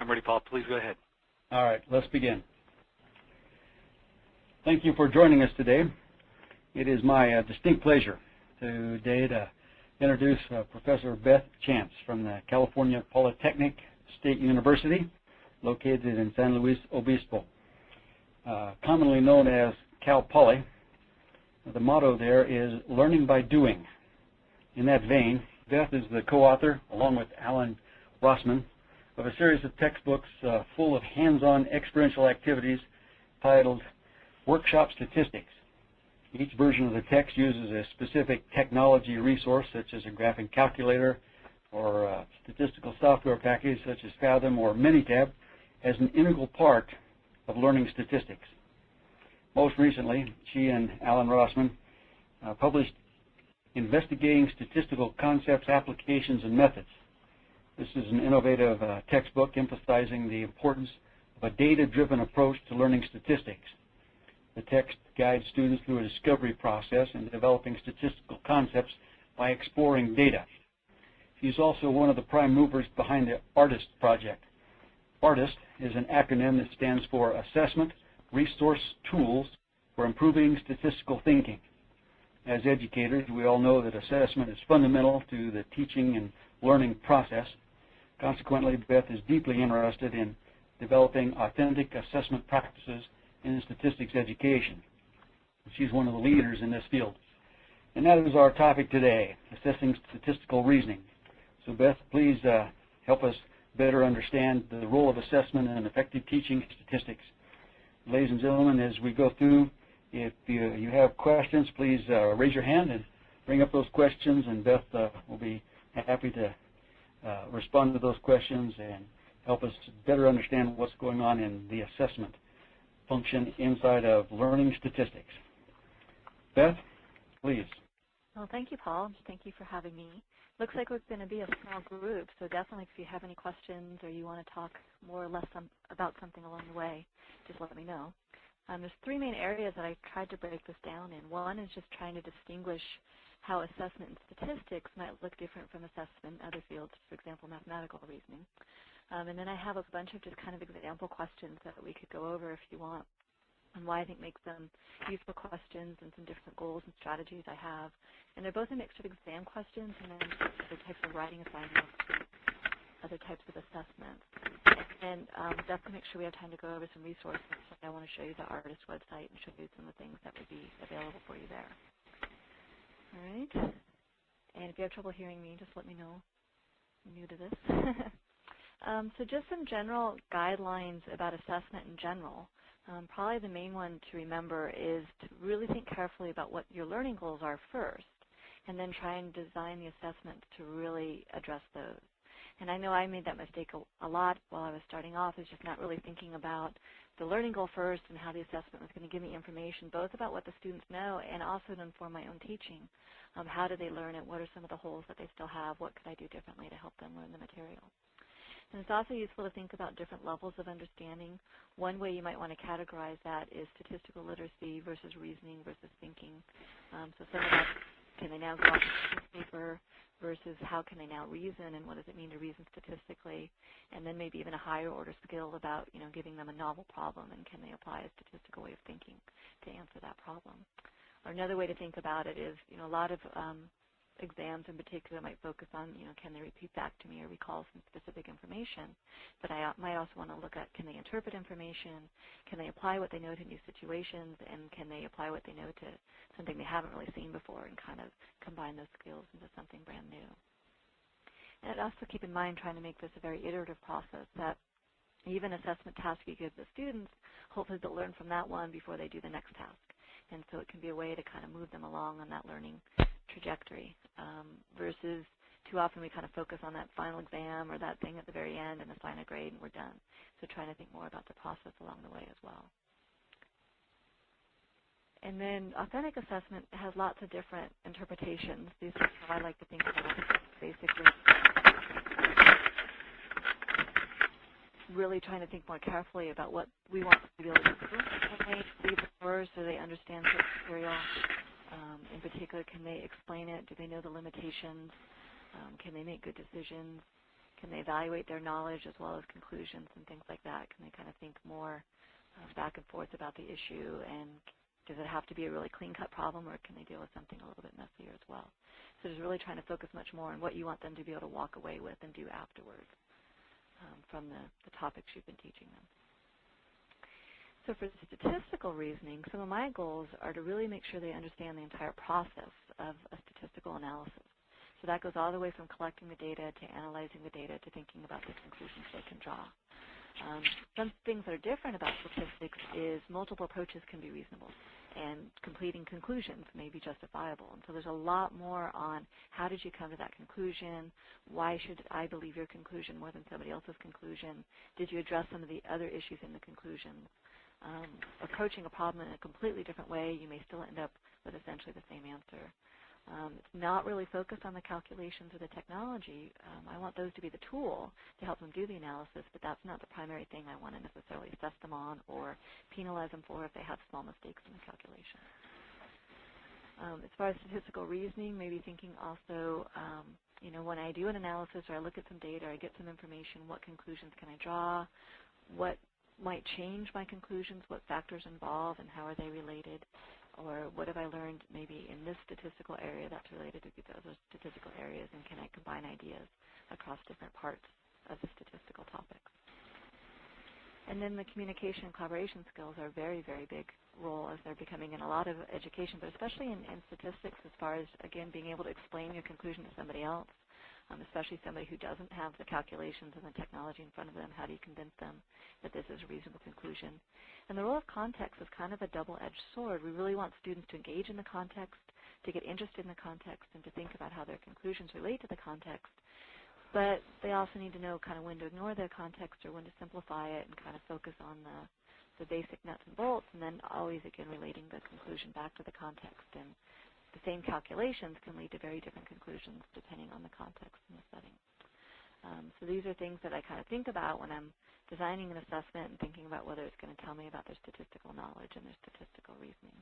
I'm ready, Paul. Please go ahead. All right, let's begin. Thank you for joining us today. It is my distinct pleasure today to introduce Professor Beth Chance from the California Polytechnic State University, located in San Luis Obispo. Commonly known as Cal Poly, the motto there is learning by doing. In that vein, Beth is the co-author, along with Alan Rossman, of a series of textbooks full of hands-on experiential activities titled Workshop Statistics. Each version of the text uses a specific technology resource, such as a graphing calculator or a statistical software package such as Fathom or Minitab, as an integral part of learning statistics. Most recently, she and Alan Rossman published Investigating Statistical Concepts, Applications, and Methods. This is an innovative textbook emphasizing the importance of a data-driven approach to learning statistics. The text guides students through a discovery process in developing statistical concepts by exploring data. She's also one of the prime movers behind the ARTIST project. ARTIST is an acronym that stands for Assessment Resource Tools for Improving Statistical Thinking. As educators, we all know that assessment is fundamental to the teaching and learning process. Consequently, Beth is deeply interested in developing authentic assessment practices in statistics education. She's one of the leaders in this field. And that is our topic today, assessing statistical reasoning. So Beth, please help us better understand the role of assessment in effective teaching statistics. Ladies and gentlemen, as we go through, if you have questions, please raise your hand and bring up those questions, and Beth will be happy to respond to those questions and help us better understand what's going on in the assessment function inside of learning statistics. Beth, please. Well, thank you, Paul. Thank you for having me. Looks like we're going to be a small group, so definitely if you have any questions or you want to talk more or less about something along the way, just let me know. There's three main areas that I tried to break this down in. One is just trying to distinguish how assessment in statistics might look different from assessment in other fields, for example, mathematical reasoning. And then I have a bunch of just kind of example questions that we could go over if you want, and why I think makes them useful questions and some different goals and strategies I have. And they're both a mix of exam questions and then other types of writing assignments, other types of assessments. And definitely make sure we have time to go over some resources. I want to show you the ARTIST website and show you some of the things that would be available for you there. All right. And if you have trouble hearing me, just let me know. I'm new to this. So just some general guidelines about assessment in general. Probably the main one to remember is to really think carefully about what your learning goals are first, and then try and design the assessment to really address those. And I know I made that mistake a lot while I was starting off, is just not really thinking about the learning goal first and how the assessment was going to give me information, both about what the students know and also to inform my own teaching. How do they learn it? What are some of the holes that they still have? What could I do differently to help them learn the material? And it's also useful to think about different levels of understanding. One way you might want to categorize that is statistical literacy versus reasoning versus thinking. So some of that, can they now go off the paper versus how can they now reason, and what does it mean to reason statistically? And then maybe even a higher order skill about, giving them a novel problem, and can they apply a statistical way of thinking to answer that problem? Or another way to think about it is, a lot of exams in particular might focus on, can they repeat back to me or recall some specific information? But I might also want to look at, can they interpret information? Can they apply what they know to new situations? And can they apply what they know to something they haven't really seen before and kind of combine those skills into something brand new? And also keep in mind trying to make this a very iterative process, that even assessment tasks you give the students, hopefully they'll learn from that one before they do the next task. And so it can be a way to kind of move them along on that learning trajectory, versus too often we kind of focus on that final exam or that thing at the very end and assign a grade and we're done. So trying to think more about the process along the way as well. And then authentic assessment has lots of different interpretations. These are how I like to think about it. Basically, really trying to think more carefully about what we want them to be able to do. Can they read the source? Do they understand the material? In particular, can they explain it? Do they know the limitations? Can they make good decisions? Can they evaluate their knowledge as well as conclusions and things like that? Can they kind of think more back and forth about the issue, and does it have to be a really clean-cut problem, or can they deal with something a little bit messier as well? So just really trying to focus much more on what you want them to be able to walk away with and do afterwards from the topics you've been teaching them. So for statistical reasoning, some of my goals are to really make sure they understand the entire process of a statistical analysis. So that goes all the way from collecting the data to analyzing the data to thinking about the conclusions they can draw. Some things that are different about statistics is multiple approaches can be reasonable, and completing conclusions may be justifiable. And so there's a lot more on how did you come to that conclusion, why should I believe your conclusion more than somebody else's conclusion, did you address some of the other issues in the conclusion. Approaching a problem in a completely different way, you may still end up with essentially the same answer. It's not really focused on the calculations or the technology. I want those to be the tool to help them do the analysis, but that's not the primary thing I want to necessarily assess them on or penalize them for if they have small mistakes in the calculation. As far as statistical reasoning, maybe thinking also, when I do an analysis or I look at some data or I get some information, what conclusions can I draw? What might change my conclusions? What factors involve and how are they related? Or what have I learned maybe in this statistical area that's related to these other statistical areas, and can I combine ideas across different parts of the statistical topics? And then the communication and collaboration skills are a very, very big role as they're becoming in a lot of education, but especially in statistics as far as, again, being able to explain your conclusion to somebody else, especially somebody who doesn't have the calculations and the technology in front of them. How do you convince them that this is a reasonable conclusion? And the role of context is kind of a double-edged sword. We really want students to engage in the context, to get interested in the context, and to think about how their conclusions relate to the context. But they also need to know kind of when to ignore the context or when to simplify it and kind of focus on the basic nuts and bolts, and then always, again, relating the conclusion back to the context. And the same calculations can lead to very different conclusions depending on the context and the setting. So these are things that I kind of think about when I'm designing an assessment and thinking about whether it's going to tell me about their statistical knowledge and their statistical reasoning.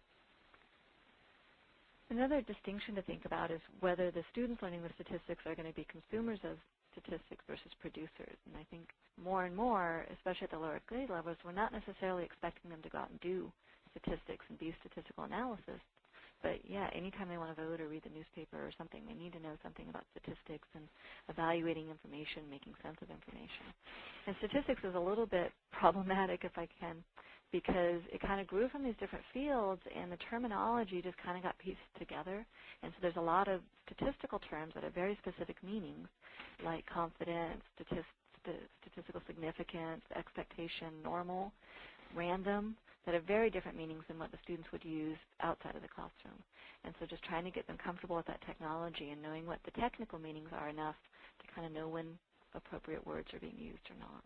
Another distinction to think about is whether the students learning the statistics are going to be consumers of statistics versus producers. And I think more and more, especially at the lower grade levels, we're not necessarily expecting them to go out and do statistics and be statistical analysis. But yeah, anytime they want to vote or read the newspaper or something, they need to know something about statistics and evaluating information, making sense of information. And statistics is a little bit problematic, if I can, because it kind of grew from these different fields, and the terminology just kind of got pieced together. And so there's a lot of statistical terms that have very specific meanings, like confidence, statistical significance, expectation, normal, random, that have very different meanings than what the students would use outside of the classroom. And so just trying to get them comfortable with that technology and knowing what the technical meanings are enough to kind of know when appropriate words are being used or not.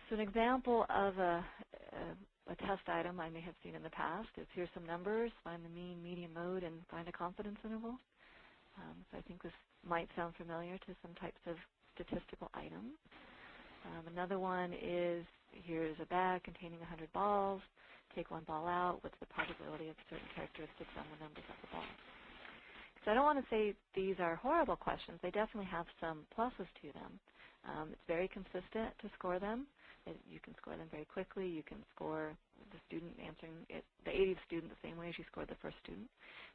So an example of a test item I may have seen in the past is here's some numbers, find the mean, median, mode, and find a confidence interval. So I think this might sound familiar to some types of statistical items. Another one is here's a bag containing 100 balls. Take one ball out. What's the probability of certain characteristics on the numbers of the ball? So I don't want to say these are horrible questions. They definitely have some pluses to them. It's very consistent to score them. You can score them very quickly. You can score the student answering it, the 80th student the same way as you scored the first student.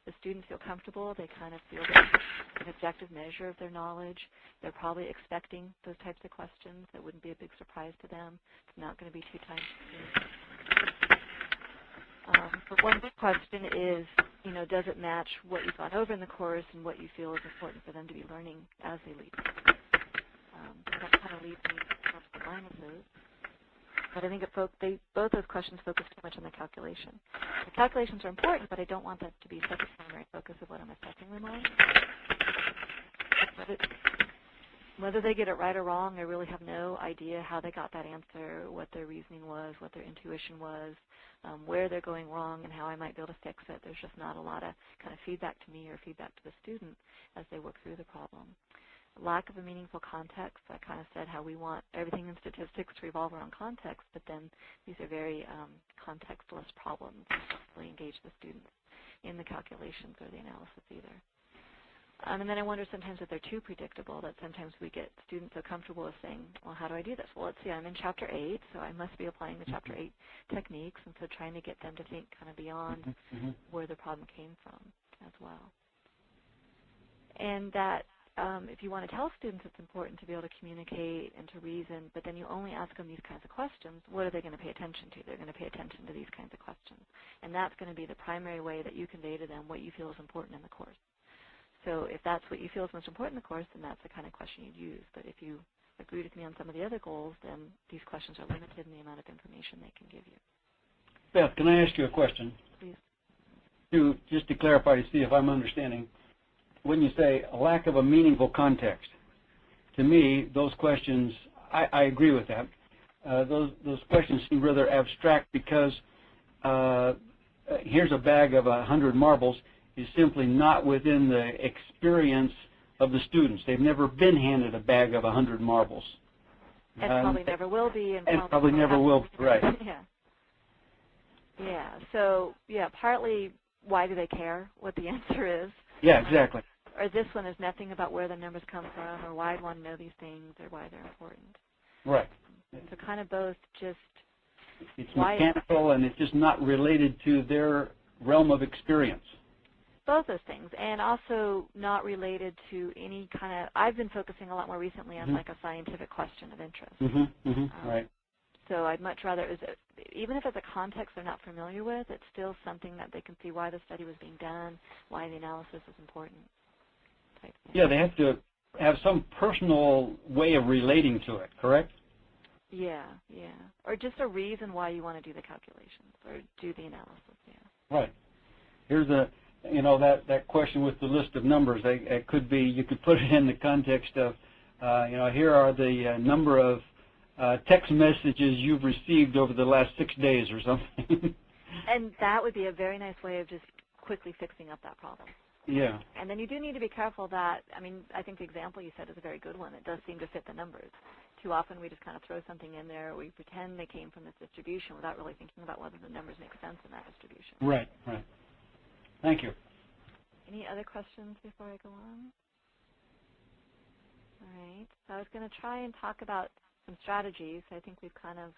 The students feel comfortable. They kind of feel that it's an objective measure of their knowledge. They're probably expecting those types of questions. That wouldn't be a big surprise to them. It's not going to be 2 times. But one big question is, does it match what you've gone over in the course and what you feel is important for them to be learning as they lead? That kind of leads me to the minuses. But I think both those questions focus too much on the calculation. The calculations are important, but I don't want that to be such a primary focus of what I'm assessing them on. Whether they get it right or wrong, I really have no idea how they got that answer, what their reasoning was, what their intuition was, where they're going wrong, and how I might be able to fix it. There's just not a lot of kind of feedback to me or feedback to the student as they work through the problem. Lack of a meaningful context. I kind of said how we want everything in statistics to revolve around context, but then these are very contextless problems. They don't really engage the students in the calculations or the analysis either. And then I wonder sometimes if they're too predictable, that sometimes we get students so comfortable with saying, well, how do I do this? Well, let's see, I'm in Chapter 8, so I must be applying the Chapter 8 techniques, and so trying to get them to think kind of beyond where the problem came from as well. And that if you want to tell students it's important to be able to communicate and to reason, but then you only ask them these kinds of questions, what are they going to pay attention to? They're going to pay attention to these kinds of questions. And that's going to be the primary way that you convey to them what you feel is important in the course. So if that's what you feel is most important in the course, then that's the kind of question you'd use. But if you agree with me on some of the other goals, then these questions are limited in the amount of information they can give you. Beth, can I ask you a question? Please. Just to clarify, to see if I'm understanding. When you say a lack of a meaningful context, to me, those questions, I agree with that. Those questions seem rather abstract because here's a bag of 100 marbles is simply not within the experience of the students. They've never been handed a bag of 100 marbles. And probably never will be. And probably never will be, right. Yeah. Yeah. So, yeah, partly why do they care what the answer is? Yeah, exactly. Or this one is nothing about where the numbers come from, or why I'd want to know these things, or why they're important. Right. So kind of both just it's mechanical and it's just not related to their realm of experience. Both those things, and also not related to any kind of, I've been focusing a lot more recently on like a scientific question of interest. Right. So I'd much rather, even if it's a context they're not familiar with, it's still something that they can see why the study was being done, why the analysis is important. Type thing. Yeah, they have to have some personal way of relating to it, correct? Yeah, yeah. Or just a reason why you want to do the calculations or do the analysis, yeah. Right. Here's that question with the list of numbers. It could be, you could put it in the context of, here are the number of text messages you've received over the last 6 days or something. And that would be a very nice way of just quickly fixing up that problem. Yeah. And then you do need to be careful that, I think the example you said is a very good one. It does seem to fit the numbers. Too often we just kind of throw something in there, we pretend they came from this distribution without really thinking about whether the numbers make sense in that distribution. Right, right. Thank you. Any other questions before I go on? All right. So I was going to try and talk about some strategies. I think we've kind of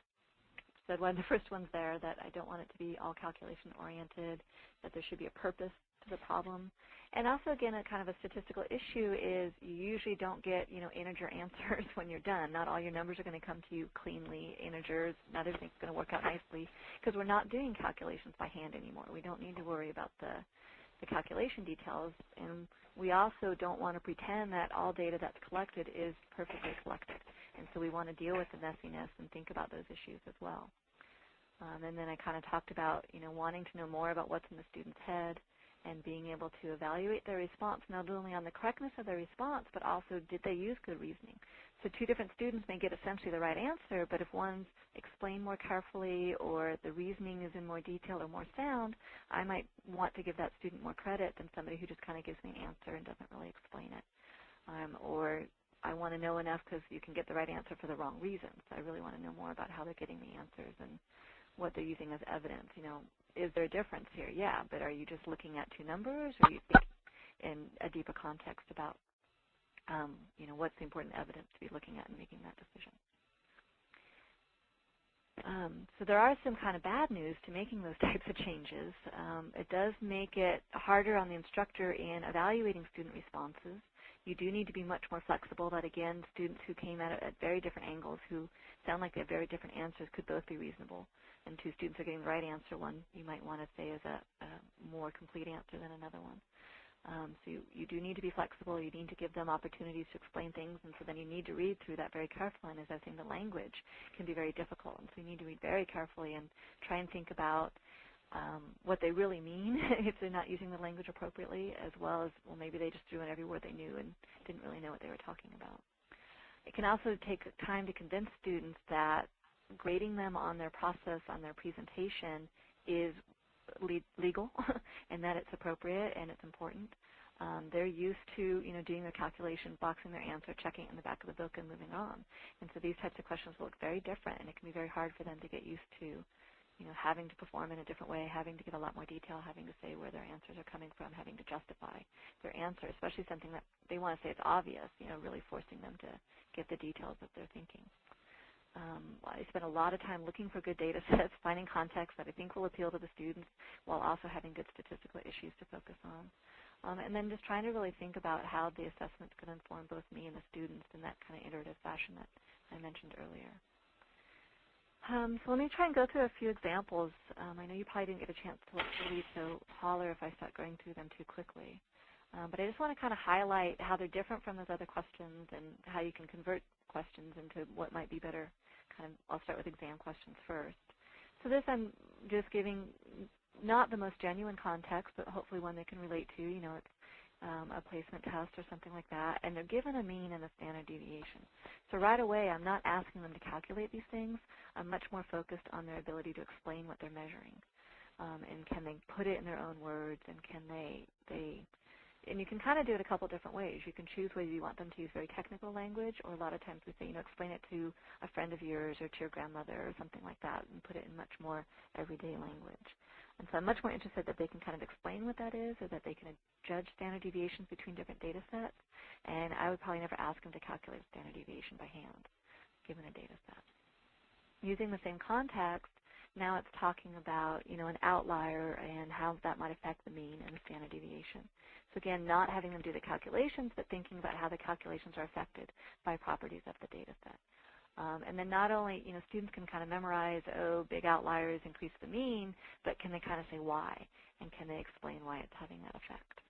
said one of the first ones there, that I don't want it to be all calculation-oriented, that there should be a purpose to the problem. And also, again, a kind of a statistical issue is you usually don't get, integer answers when you're done. Not all your numbers are going to come to you cleanly, integers. Not everything's going to work out nicely because we're not doing calculations by hand anymore. We don't need to worry about the calculation details. And we also don't want to pretend that all data that's collected is perfectly collected. And so we want to deal with the messiness and think about those issues as well. And then I kind of talked about, wanting to know more about what's in the student's head, and being able to evaluate their response, not only on the correctness of their response, but also did they use good reasoning. So two different students may get essentially the right answer, but if one's explained more carefully or the reasoning is in more detail or more sound, I might want to give that student more credit than somebody who just kind of gives me an answer and doesn't really explain it. Or I want to know enough because you can get the right answer for the wrong reasons. I really want to know more about how they're getting the answers and what they're using as evidence. Is there a difference here? Yeah, but are you just looking at two numbers, or are you thinking in a deeper context about, what's the important evidence to be looking at and making that decision? So there are some kind of bad news to making those types of changes. It does make it harder on the instructor in evaluating student responses. You do need to be much more flexible that, again, students who came at it at very different angles, who sound like they have very different answers, could both be reasonable. And two students are getting the right answer. One you might want to say is a more complete answer than another one. So you do need to be flexible. You need to give them opportunities to explain things, and so then you need to read through that very carefully. And as I was saying, the language can be very difficult, and so you need to read very carefully and try and think about what they really mean if they're not using the language appropriately, as well as, well, maybe they just threw in every word they knew and didn't really know what they were talking about. It can also take time to convince students that grading them on their process, on their presentation, is legal and that it's appropriate and it's important. They're used to, doing their calculations, boxing their answer, checking it in the back of the book, and moving on. And so these types of questions will look very different, and it can be very hard for them to get used to having to perform in a different way, having to give a lot more detail, having to say where their answers are coming from, having to justify their answer, especially something that they want to say it's obvious, really forcing them to get the details of their thinking. I spent a lot of time looking for good data sets, finding context that I think will appeal to the students while also having good statistical issues to focus on. And then just trying to really think about how the assessment's going to inform both me and the students in that kind of iterative fashion that I mentioned earlier. So let me try and go through a few examples. I know you probably didn't get a chance to look through these, so holler if I start going through them too quickly. But I just want to kind of highlight how they're different from those other questions and how you can convert questions into what might be better. I'll start with exam questions first. So this I'm just giving not the most genuine context, but hopefully one they can relate to. It's a placement test or something like that, and they're given a mean and a standard deviation. So right away, I'm not asking them to calculate these things. I'm much more focused on their ability to explain what they're measuring, and can they put it in their own words, and can they and you can kind of do it a couple different ways. You can choose whether you want them to use very technical language, or a lot of times we say, explain it to a friend of yours or to your grandmother or something like that, and put it in much more everyday language. And so I'm much more interested that they can kind of explain what that is, or that they can judge standard deviations between different data sets. And I would probably never ask them to calculate standard deviation by hand, given a data set. Using the same context, now it's talking about, an outlier and how that might affect the mean and the standard deviation. So again, not having them do the calculations, but thinking about how the calculations are affected by properties of the data set. And then not only, students can kind of memorize, big outliers increase the mean, but can they kind of say why? And can they explain why it's having that effect?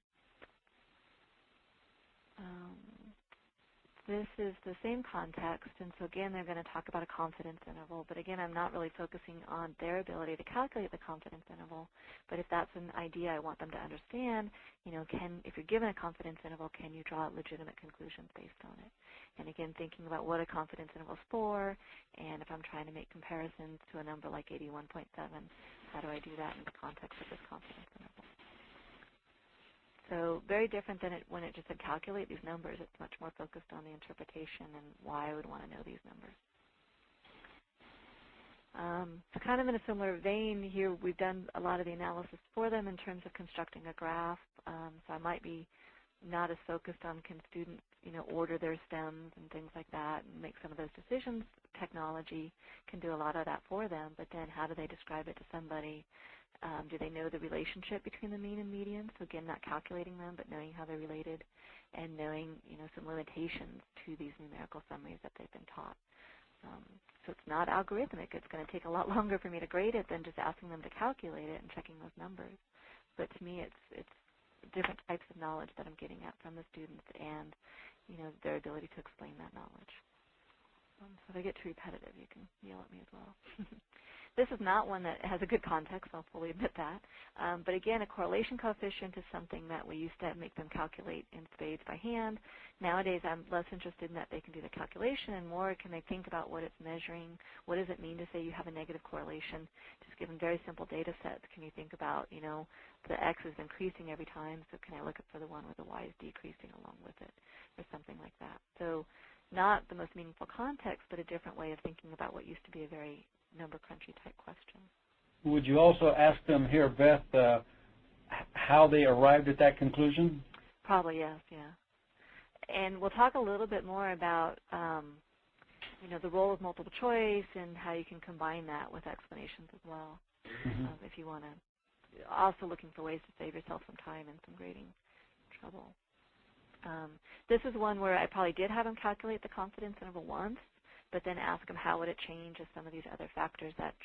This is the same context, and so again, they're going to talk about a confidence interval, but again, I'm not really focusing on their ability to calculate the confidence interval, but if that's an idea I want them to understand, if you're given a confidence interval, can you draw legitimate conclusions based on it? And again, thinking about what a confidence interval is for, and if I'm trying to make comparisons to a number like 81.7, how do I do that in the context of this confidence interval? So very different than when it just said calculate these numbers. It's much more focused on the interpretation and why I would want to know these numbers. So kind of in a similar vein here, we've done a lot of the analysis for them in terms of constructing a graph. So I might be not as focused on can students, order their stems and things like that and make some of those decisions. Technology can do a lot of that for them, but then how do they describe it to somebody? Do they know the relationship between the mean and median? So again, not calculating them, but knowing how they're related and knowing, some limitations to these numerical summaries that they've been taught. So it's not algorithmic. It's going to take a lot longer for me to grade it than just asking them to calculate it and checking those numbers. But to me, it's different types of knowledge that I'm getting at from the students and, their ability to explain that knowledge. So if I get too repetitive, you can yell at me as well. This is not one that has a good context, I'll fully admit that. But again, a correlation coefficient is something that we used to make them calculate in spades by hand. Nowadays, I'm less interested in that they can do the calculation and more can they think about what it's measuring. What does it mean to say you have a negative correlation? Just given very simple data sets, can you think about, the X is increasing every time, so can I look for the one where the Y is decreasing along with it or something like that? So not the most meaningful context, but a different way of thinking about what used to be a very number crunchy type question. Would you also ask them here, Beth, how they arrived at that conclusion? Probably, yes, yeah. And we'll talk a little bit more about, the role of multiple choice and how you can combine that with explanations as well, if you want to. Also looking for ways to save yourself some time and some grading trouble. This is one where I probably did have them calculate the confidence interval once, but then ask them how would it change if some of these other factors that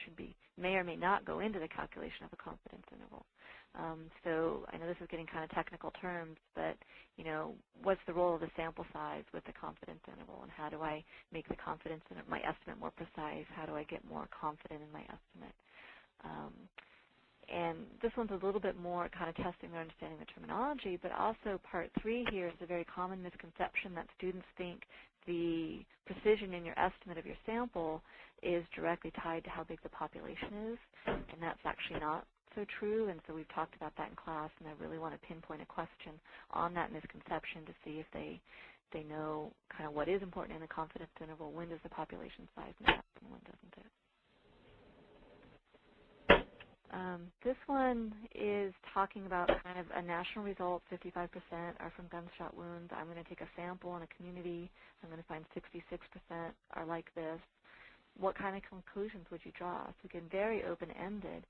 may or may not go into the calculation of a confidence interval. So I know this is getting kind of technical terms, but what's the role of the sample size with the confidence interval, and how do I make the confidence in my estimate more precise? How do I get more confident in my estimate? And this one's a little bit more kind of testing their understanding of the terminology, but also part 3 here is a very common misconception that students think the precision in your estimate of your sample is directly tied to how big the population is, and that's actually not so true, and so we've talked about that in class, and I really want to pinpoint a question on that misconception to see if they know kind of what is important in the confidence interval, when does the population size matter, and when doesn't it. This one is talking about kind of a national result. 55% are from gunshot wounds. I'm going to take a sample in a community. I'm going to find 66% are like this. What kind of conclusions would you draw? So again, very open-ended.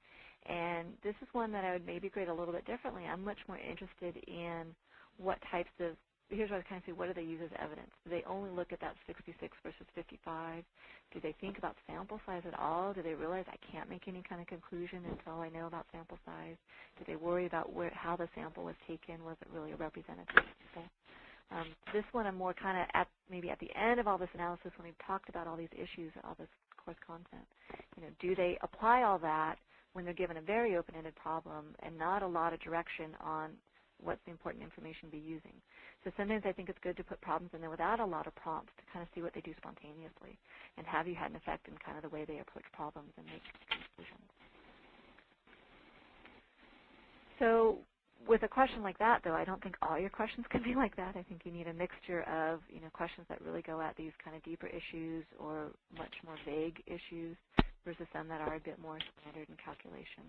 And this is one that I would maybe grade a little bit differently. I'm much more interested in what types of, here's what I kind of say, what do they use as evidence? Do they only look at that 66 versus 55? Do they think about sample size at all? Do they realize I can't make any kind of conclusion until I know about sample size? Do they worry about how the sample was taken? Was it really a representative sample? This one I'm more kind of maybe at the end of all this analysis when we've talked about all these issues, all this course content. Do they apply all that when they're given a very open-ended problem and not a lot of direction on what's the important information to be using? So sometimes I think it's good to put problems in there without a lot of prompts to kind of see what they do spontaneously, and have you had an effect in kind of the way they approach problems and make conclusions. So with a question like that, though, I don't think all your questions can be like that. I think you need a mixture of questions that really go at these kind of deeper issues or much more vague issues versus some that are a bit more standard in calculation.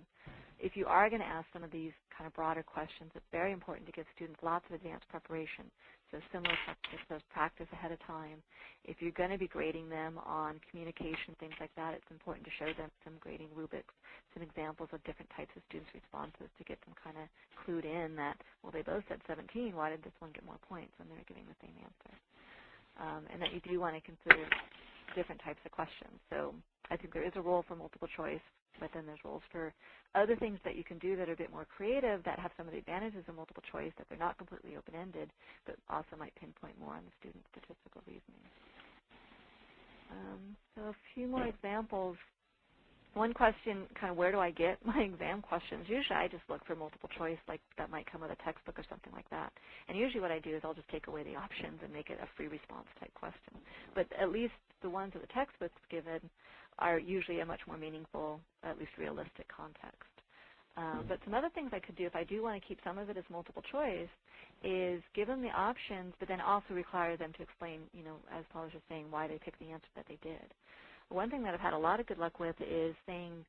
If you are going to ask some of these kind of broader questions, it's very important to give students lots of advanced preparation. So similar to practice ahead of time. If you're going to be grading them on communication, things like that, it's important to show them some grading rubrics, some examples of different types of students' responses to get them kind of clued in that, well, they both said 17. Why did this one get more points when they were giving the same answer? And that you do want to consider different types of questions. So I think there is a role for multiple choice, but then there's roles for other things that you can do that are a bit more creative that have some of the advantages of multiple choice, that they're not completely open-ended, but also might pinpoint more on the student's statistical reasoning. So a few more examples. One question, kind of where do I get my exam questions? Usually I just look for multiple choice, like that might come with a textbook or something like that. And usually what I do is I'll just take away the options and make it a free response type question. But at least the ones that the textbook's given are usually a much more meaningful, at least realistic context. But some other things I could do if I do want to keep some of it as multiple choice is give them the options, but then also require them to explain, as Paul was just saying, why they picked the answer that they did. One thing that I've had a lot of good luck with is saying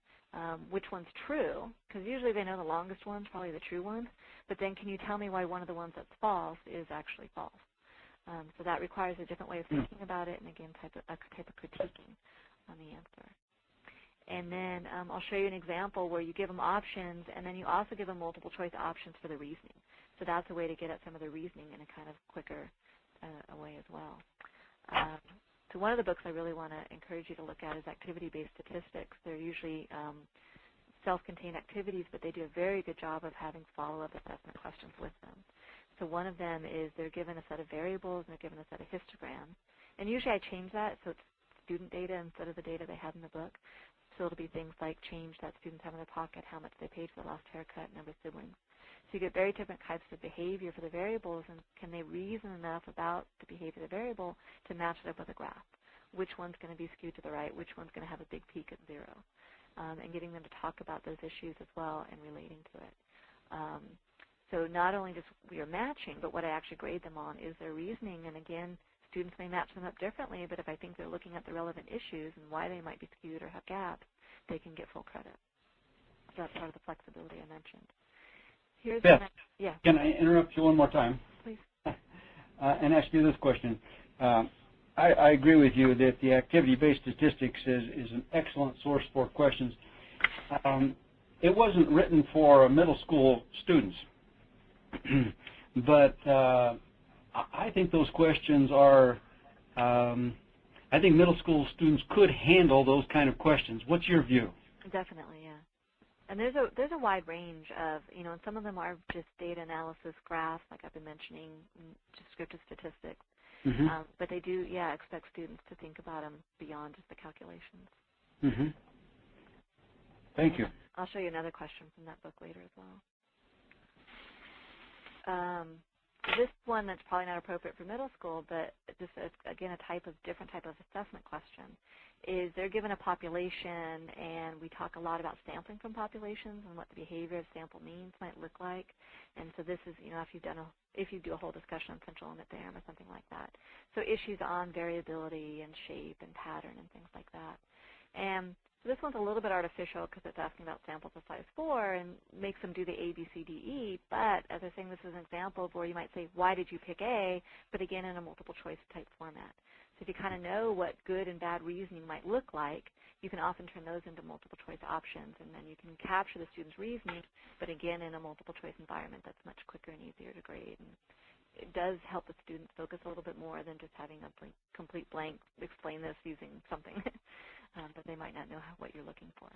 which one's true, because usually they know the longest one's probably the true one, but then can you tell me why one of the ones that's false is actually false? So that requires a different way of thinking about it, and again, a type of critiquing on the answer. And then I'll show you an example where you give them options, and then you also give them multiple choice options for the reasoning. So that's a way to get at some of the reasoning in a kind of quicker way as well. So one of the books I really want to encourage you to look at is Activity-Based Statistics. They're usually self-contained activities, but they do a very good job of having follow-up assessment questions with them. So one of them is they're given a set of variables and they're given a set of histograms. And usually I change that so it's student data instead of the data they had in the book. So it'll be things like change that students have in their pocket, how much they paid for the last haircut, number of siblings. So you get very different types of behavior for the variables, and can they reason enough about the behavior of the variable to match it up with a graph? Which one's going to be skewed to the right? Which one's going to have a big peak at 0? And getting them to talk about those issues as well and relating to it. So not only just we are matching, but what I actually grade them on is their reasoning. And again, students may match them up differently, but if I think they're looking at the relevant issues and why they might be skewed or have gaps, they can get full credit. So that's part of the flexibility I mentioned. Here's Beth, yeah. Can I interrupt you one more time? Please. And ask you this question. I agree with you that the activity-based statistics is an excellent source for questions. It wasn't written for middle school students, but I think those questions are, I think middle school students could handle those kind of questions. What's your view? Definitely, yeah. And there's a wide range of, and some of them are just data analysis graphs, like I've been mentioning, descriptive statistics. Mm-hmm. But they do, expect students to think about them beyond just the calculations. Mm-hmm. Thank you. I'll show you another question from that book later as well. This one that's probably not appropriate for middle school, but just, again, different type of assessment question, is they're given a population, and we talk a lot about sampling from populations and what the behavior of sample means might look like. And so this is, if you do a whole discussion on central limit theorem or something like that. So issues on variability and shape and pattern and things like that. And so this one's a little bit artificial because it's asking about samples of size 4 and makes them do the A, B, C, D, E. But as I was saying, this is an example of where you might say, why did you pick A, but again in a multiple choice type format. So if you kind of know what good and bad reasoning might look like, you can often turn those into multiple choice options, and then you can capture the student's reasoning, but again in a multiple choice environment that's much quicker and easier to grade. And it does help the students focus a little bit more than just having a complete blank, explain this using something, but they might not know what you're looking for.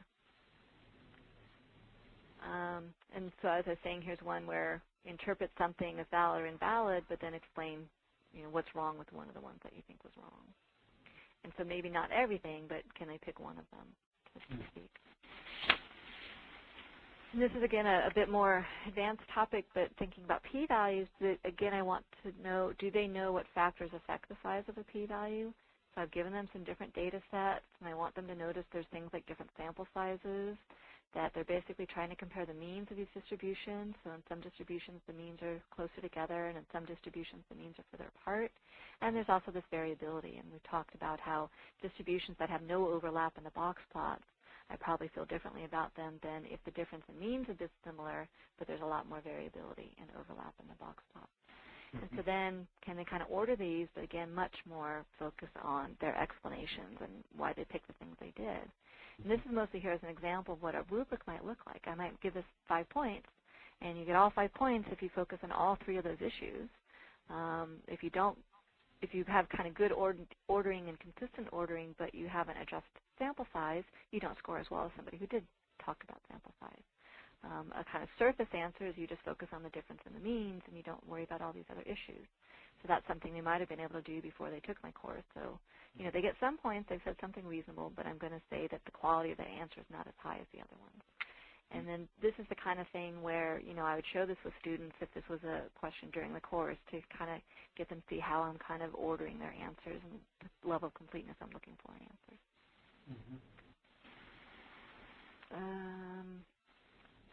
And so as I was saying, here's one where interpret something as valid or invalid, but then explain what's wrong with one of the ones that you think was wrong. And so maybe not everything, but can they pick one of them, so to speak. And this is, again, a bit more advanced topic, but thinking about p-values, again, I want to know, do they know what factors affect the size of a p-value? So I've given them some different data sets, and I want them to notice there's things like different sample sizes, that they're basically trying to compare the means of these distributions. So in some distributions, the means are closer together, and in some distributions, the means are further apart. And there's also this variability, and we talked about how distributions that have no overlap in the box plots, I probably feel differently about them than if the difference in means is dissimilar, but there's a lot more variability and overlap in the box plot. And so then can they kind of order these, but again, much more focus on their explanations and why they picked the things they did. And this is mostly here as an example of what a rubric might look like. I might give this 5 points, and you get all 5 points if you focus on all 3 of those issues. If you have kind of good ordering and consistent ordering, but you haven't adjusted sample size, you don't score as well as somebody who did talk about sample size. A kind of surface answer is you just focus on the difference in the means, and you don't worry about all these other issues. So that's something they might have been able to do before they took my course. So, they get some points, they've said something reasonable, but I'm going to say that the quality of the answer is not as high as the other ones. And then this is the kind of thing where, I would show this with students if this was a question during the course to kind of get them to see how I'm kind of ordering their answers and the level of completeness I'm looking for in answers.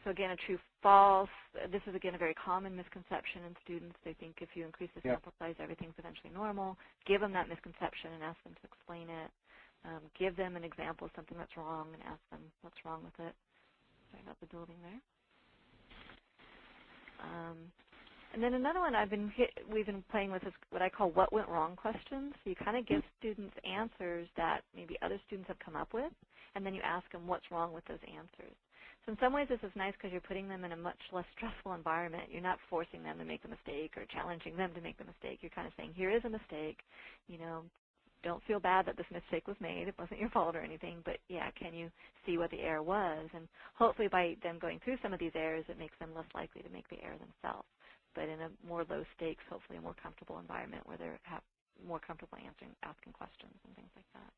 So again, a true-false. This is, again, a very common misconception in students. They think if you increase the sample size, everything's eventually normal. Give them that misconception and ask them to explain it. Give them an example of something that's wrong and ask them what's wrong with it. Sorry about the building there. And then another one we've been playing with is what I call what went wrong questions. So you kind of give students answers that maybe other students have come up with, and then you ask them what's wrong with those answers. So in some ways this is nice because you're putting them in a much less stressful environment. You're not forcing them to make a mistake or challenging them to make the mistake. You're kind of saying, here is a mistake. Don't feel bad that this mistake was made. It wasn't your fault or anything, but yeah, can you see what the error was? And hopefully by them going through some of these errors, it makes them less likely to make the error themselves. But in a more low stakes, hopefully a more comfortable environment where they're more comfortable asking questions and things like that.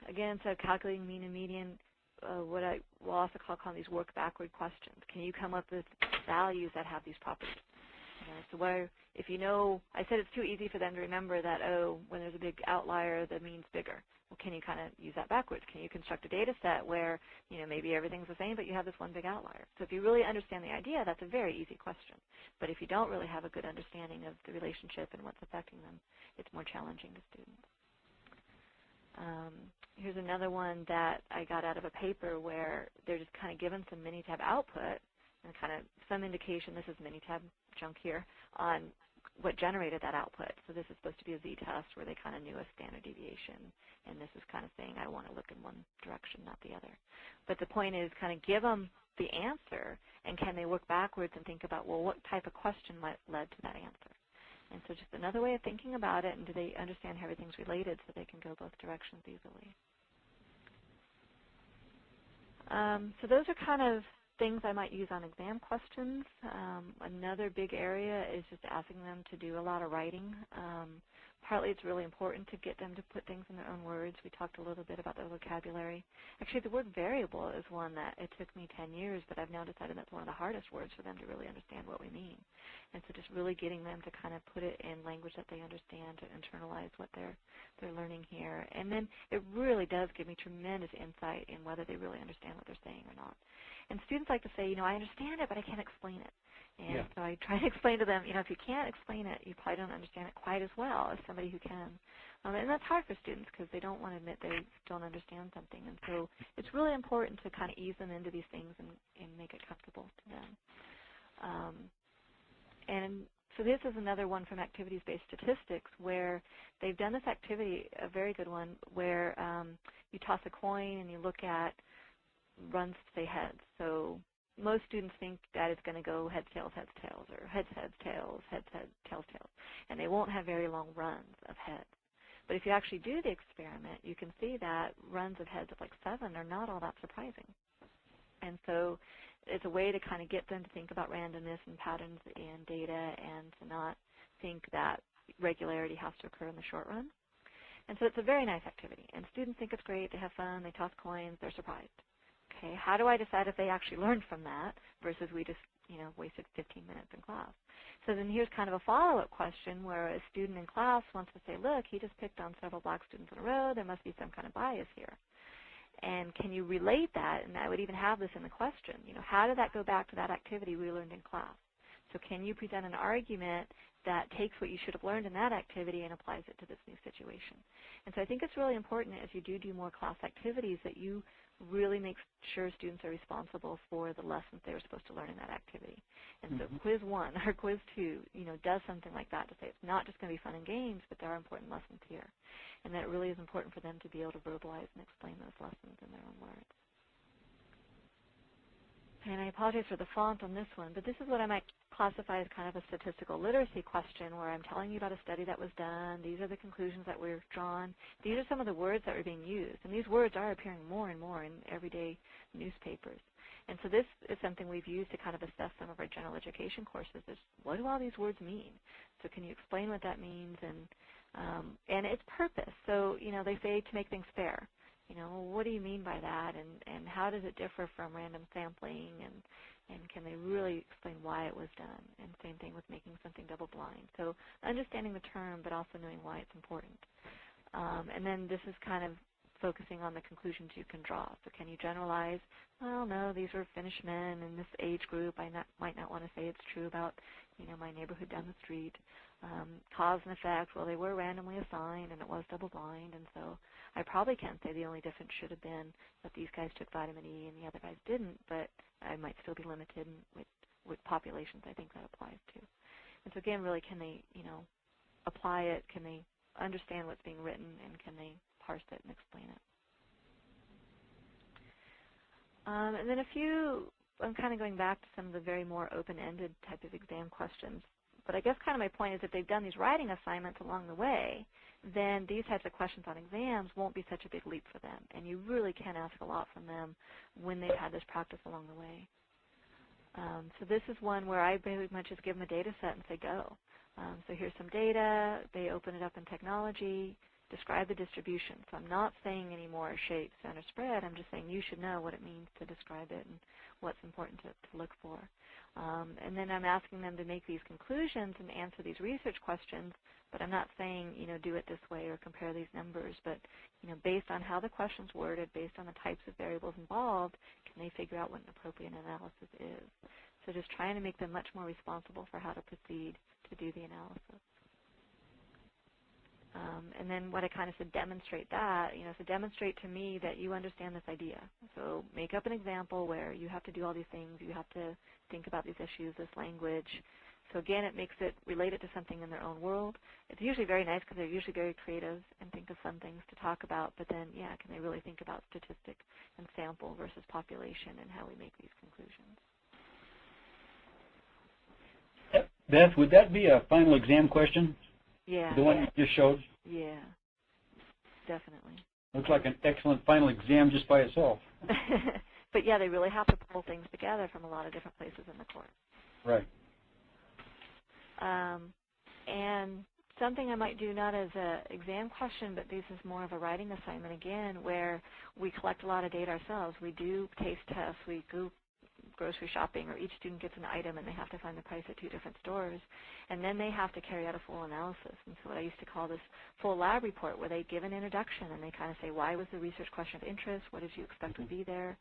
Again, so calculating mean and median, what I will also call these work backward questions. Can you come up with values that have these properties? So if I said it's too easy for them to remember that, when there's a big outlier, the mean's bigger. Well, can you kind of use that backwards? Can you construct a data set where, maybe everything's the same, but you have this one big outlier? So if you really understand the idea, that's a very easy question. But if you don't really have a good understanding of the relationship and what's affecting them, it's more challenging to students. Here's another one that I got out of a paper where they're just kind of given some Minitab output and kind of some indication, this is Minitab junk here, on what generated that output. So this is supposed to be a z-test where they kind of knew a standard deviation, and this is kind of saying I want to look in one direction, not the other. But the point is kind of give them the answer, and can they work backwards and think about, well, what type of question led to that answer? And so just another way of thinking about it, and do they understand how everything's related so they can go both directions easily? So those are kind of things I might use on exam questions. Another big area is just asking them to do a lot of writing. Partly it's really important to get them to put things in their own words. We talked a little bit about their vocabulary. Actually, the word variable is one that it took me 10 years, but I've now decided that's one of the hardest words for them to really understand what we mean. And so just really getting them to kind of put it in language that they understand to internalize what they're learning here. And then it really does give me tremendous insight in whether they really understand what they're saying or not. And students like to say, I understand it, but I can't explain it. And so I try to explain to them, if you can't explain it, you probably don't understand it quite as well as somebody who can. And that's hard for students because they don't want to admit they don't understand something. And so it's really important to kind of ease them into these things and make it comfortable to them. And so this is another one from Activities-Based Statistics where they've done this activity, a very good one, where you toss a coin and you look at runs, say, heads. So most students think that it's going to go heads, tails, or heads, tails, tails. And they won't have very long runs of heads. But if you actually do the experiment, you can see that runs of heads of like 7 are not all that surprising. And so it's a way to kind of get them to think about randomness and patterns in data and to not think that regularity has to occur in the short run. And so it's a very nice activity. And students think it's great. They have fun. They toss coins. They're surprised. Okay, how do I decide if they actually learned from that versus we just, wasted 15 minutes in class? So then here's kind of a follow-up question where a student in class wants to say, look, he just picked on several black students in a row. There must be some kind of bias here. And can you relate that? And I would even have this in the question. How did that go back to that activity we learned in class? So can you present an argument that takes what you should have learned in that activity and applies it to this new situation? And so I think it's really important as you do more class activities that you really make sure students are responsible for the lessons they were supposed to learn in that activity. And so quiz 1 or quiz 2, does something like that to say it's not just going to be fun and games, but there are important lessons here. And that it really is important for them to be able to verbalize and explain those lessons in their own words. And I apologize for the font on this one, but this is what I might classify as kind of a statistical literacy question where I'm telling you about a study that was done. These are the conclusions that were drawn. These are some of the words that were being used. And these words are appearing more and more in everyday newspapers. And so this is something we've used to kind of assess some of our general education courses is what do all these words mean? So can you explain what that means and its purpose? So, they say to make things fair. What do you mean by that, and how does it differ from random sampling, and can they really explain why it was done? And same thing with making something double-blind. So understanding the term, but also knowing why it's important. And then this is kind of focusing on the conclusions you can draw. So can you generalize, well, no, these were Finnish men in this age group. I might not want to say it's true about, my neighborhood down the street. Cause and effect, well, they were randomly assigned, and it was double-blind, and so I probably can't say the only difference should have been that these guys took vitamin E and the other guys didn't, but I might still be limited with populations I think that applies to. And so again, really, can they, apply it? Can they understand what's being written, and can they parse it and explain it? And then I'm kind of going back to some of the very more open-ended type of exam questions. But I guess kind of my point is if they've done these writing assignments along the way, then these types of questions on exams won't be such a big leap for them. And you really can ask a lot from them when they've had this practice along the way. So this is one where I pretty much just give them a data set and say, go. So here's some data. They open it up in technology. Describe the distribution. So I'm not saying any more shape, center, spread. I'm just saying you should know what it means to describe it and what's important to look for. And then I'm asking them to make these conclusions and answer these research questions, but I'm not saying, do it this way or compare these numbers, but, based on how the question's worded, based on the types of variables involved, can they figure out what an appropriate analysis is? So just trying to make them much more responsible for how to proceed to do the analysis. And then what I kind of said, demonstrate that, so demonstrate to me that you understand this idea. So make up an example where you have to do all these things, you have to think about these issues, this language. So again, it makes it related to something in their own world. It's usually very nice because they're usually very creative and think of fun things to talk about, but then, yeah, can they really think about statistic and sample versus population and how we make these conclusions? Beth, would that be a final exam question? Yeah. The one you just showed? Yeah, definitely. Looks like an excellent final exam just by itself. But yeah, they really have to pull things together from a lot of different places in the course. Right. And something I might do not as an exam question, but this is more of a writing assignment again, where we collect a lot of data ourselves. We do taste tests. We grocery shopping, or each student gets an item and they have to find the price at 2 different stores, and then they have to carry out a full analysis. And so what I used to call this full lab report, where they give an introduction and they kind of say, why was the research question of interest, what did you expect would be there,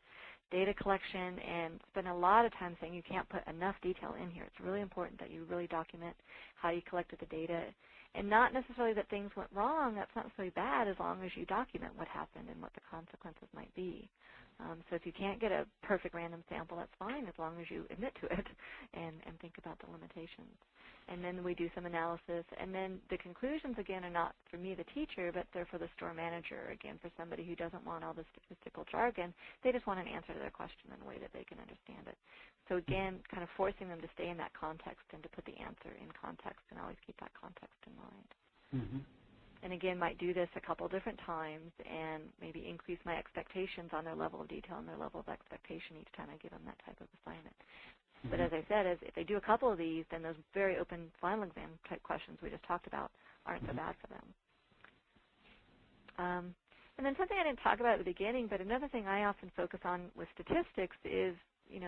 data collection, and spend a lot of time saying you can't put enough detail in here. It's really important that you really document how you collected the data, and not necessarily that things went wrong. That's not necessarily bad, as long as you document what happened and what the consequences might be. So if you can't get a perfect random sample, that's fine, as long as you admit to it and think about the limitations. And then we do some analysis, and then the conclusions, again, are not for me, the teacher, but they're for the store manager, again, for somebody who doesn't want all the statistical jargon. They just want an answer to their question in a way that they can understand it. So again, kind of forcing them to stay in that context and to put the answer in context, and always keep that context in mind. Mm-hmm. And again, might do this a couple different times and maybe increase my expectations on their level of detail and their level of expectation each time I give them that type of assignment. But as I said, if they do a couple of these, then those very open final exam type questions we just talked about aren't so bad for them. And then something I didn't talk about at the beginning, but another thing I often focus on with statistics is,